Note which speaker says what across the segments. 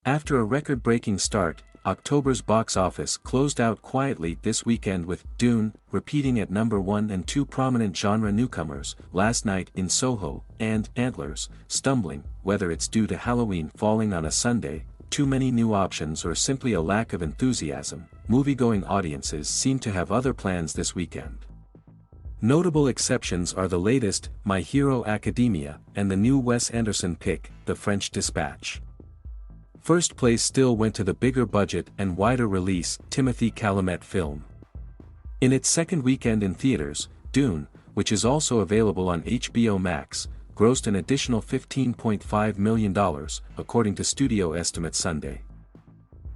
Speaker 1: After a record-breaking start, October's box office closed out quietly this weekend with Dune repeating at number 1 and two prominent genre newcomers, Last Night in Soho and Antlers, stumbling, whether it's due to Halloween falling on a Sunday, too many new options or simply a lack of enthusiasm. Moviegoing audiences seem to have other plans this weekend. Notable exceptions are the latest, My Hero Academia, and the new Wes Anderson pick, The French Dispatch. First place still went to the bigger budget and wider release Timothée Chalamet film. In its second weekend in theaters, Dune, which is also available on HBO Max, grossed an additional $15.5 million, according to studio estimates Sunday.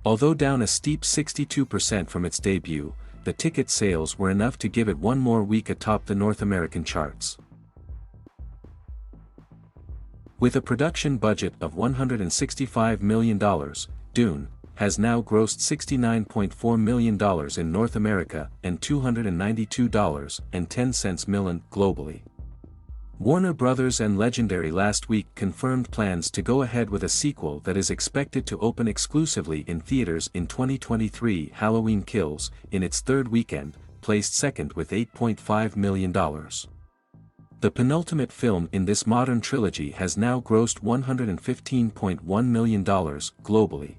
Speaker 1: Although down a steep 62% from its debut, the ticket sales were enough to give it one more week atop the North American charts. With a production budget of $165 million, Dune has now grossed $69.4 million in North America and $292.10 million globally. Warner Bros. And Legendary last week confirmed plans to go ahead with a sequel that is expected to open exclusively in theaters in 2023. Halloween Kills, in its third weekend, placed second with $8.5 million. The penultimate film in this modern trilogy has now grossed $115.1 million globally.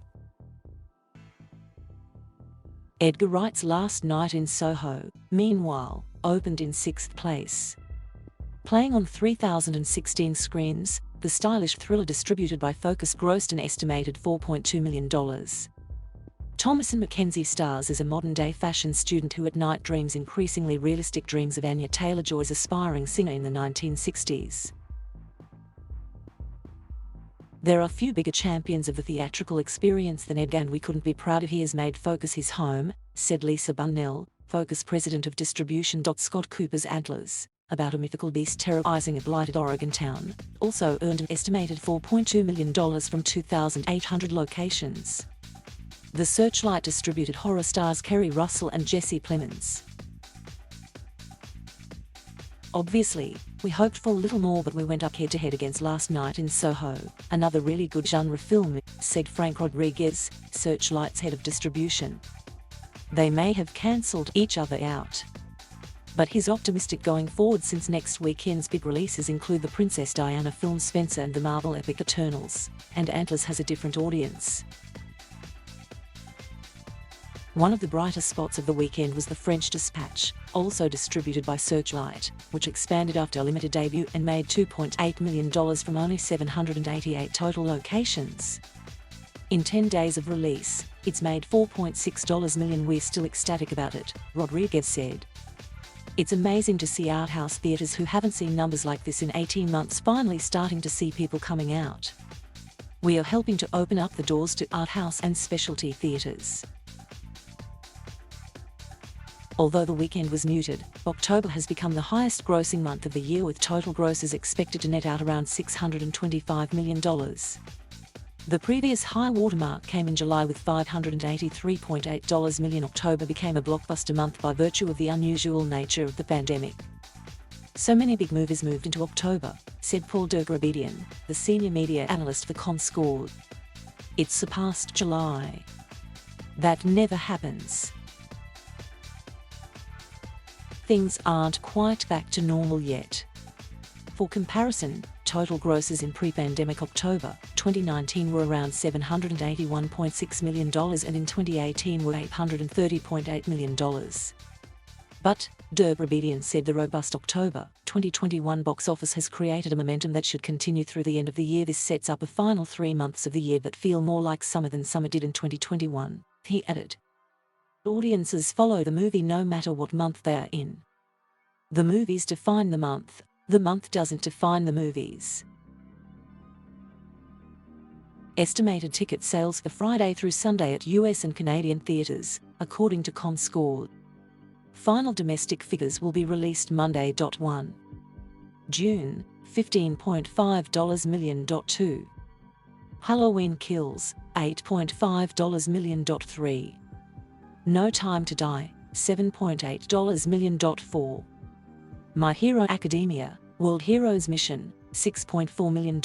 Speaker 2: Edgar Wright's Last Night in Soho, meanwhile, opened in sixth place. Playing on 3,016 screens, the stylish thriller distributed by Focus grossed an estimated $4.2 million. Thomasin McKenzie stars as a modern-day fashion student who at night dreams increasingly realistic dreams of Anya Taylor-Joy's aspiring singer in the 1960s. There are few bigger champions of the theatrical experience than Edgar, and we couldn't be prouder he has made Focus his home, said Lisa Bunnell, Focus president of distribution. Scott Cooper's Antlers, about a mythical beast terrorizing a blighted Oregon town, also earned an estimated $4.2 million from 2,800 locations. The Searchlight distributed horror stars Kerry Russell and Jesse Plemons. Obviously, we hoped for a little more, but we went up head-to-head against Last Night in Soho, another really good genre film, said Frank Rodriguez, Searchlight's head of distribution. They may have cancelled each other out, but he's optimistic going forward since next weekend's big releases include the Princess Diana film Spencer and the Marvel epic Eternals, and Antlers has a different audience. One of the brighter spots of the weekend was The French Dispatch, also distributed by Searchlight, which expanded after a limited debut and made $2.8 million from only 788 total locations. In 10 days of release, it's made $4.6 million. We're still ecstatic about it, Rodriguez said. It's amazing to see art house theaters who haven't seen numbers like this in 18 months finally starting to see people coming out. We are helping to open up the doors to art house and specialty theaters. Although the weekend was muted, October has become the highest-grossing month of the year, with total grosses expected to net out around $625 million. The previous high watermark came in July with $583.8 million. October became a blockbuster month by virtue of the unusual nature of the pandemic. So many big movies moved into October, said Paul Dergrabedian, the senior media analyst for Comscore. It surpassed July. That never happens. Things aren't quite back to normal yet. For comparison, total grosses in pre-pandemic October 2019 were around $781.6 million and in 2018 were $830.8 million. But, Dergrabedian said the robust October 2021 box office has created a momentum that should continue through the end of the year. This sets up a final 3 months of the year that feel more like summer than summer did in 2021, he added. Audiences follow the movie no matter what month they are in. The movies define the month doesn't define the movies. Estimated ticket sales for Friday through Sunday at US and Canadian theaters, according to Comscore. Final domestic figures will be released Monday. 1 June, $15.5 million. 2 Halloween Kills, $8.5 million. 3 No Time to Die, $7.8 million. 4 My Hero Academia, World Heroes Mission, $6.4 million.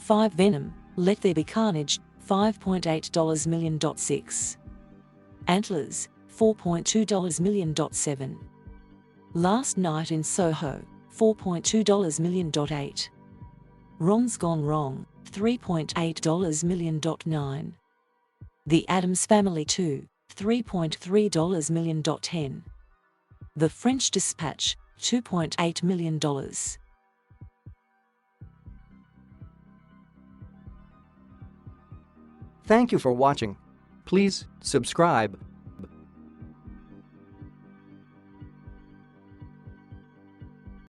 Speaker 2: 5 Venom, Let There Be Carnage, $5.8 million. 6 Antlers, $4.2 million. 7 Last Night in Soho, $4.2 million. 8 Ron's Gone Wrong, $3.8 million. 9 The Addams Family 2, $3.3 million. 10 The French Dispatch, $2.8 million.
Speaker 3: Thank you for watching. Please subscribe.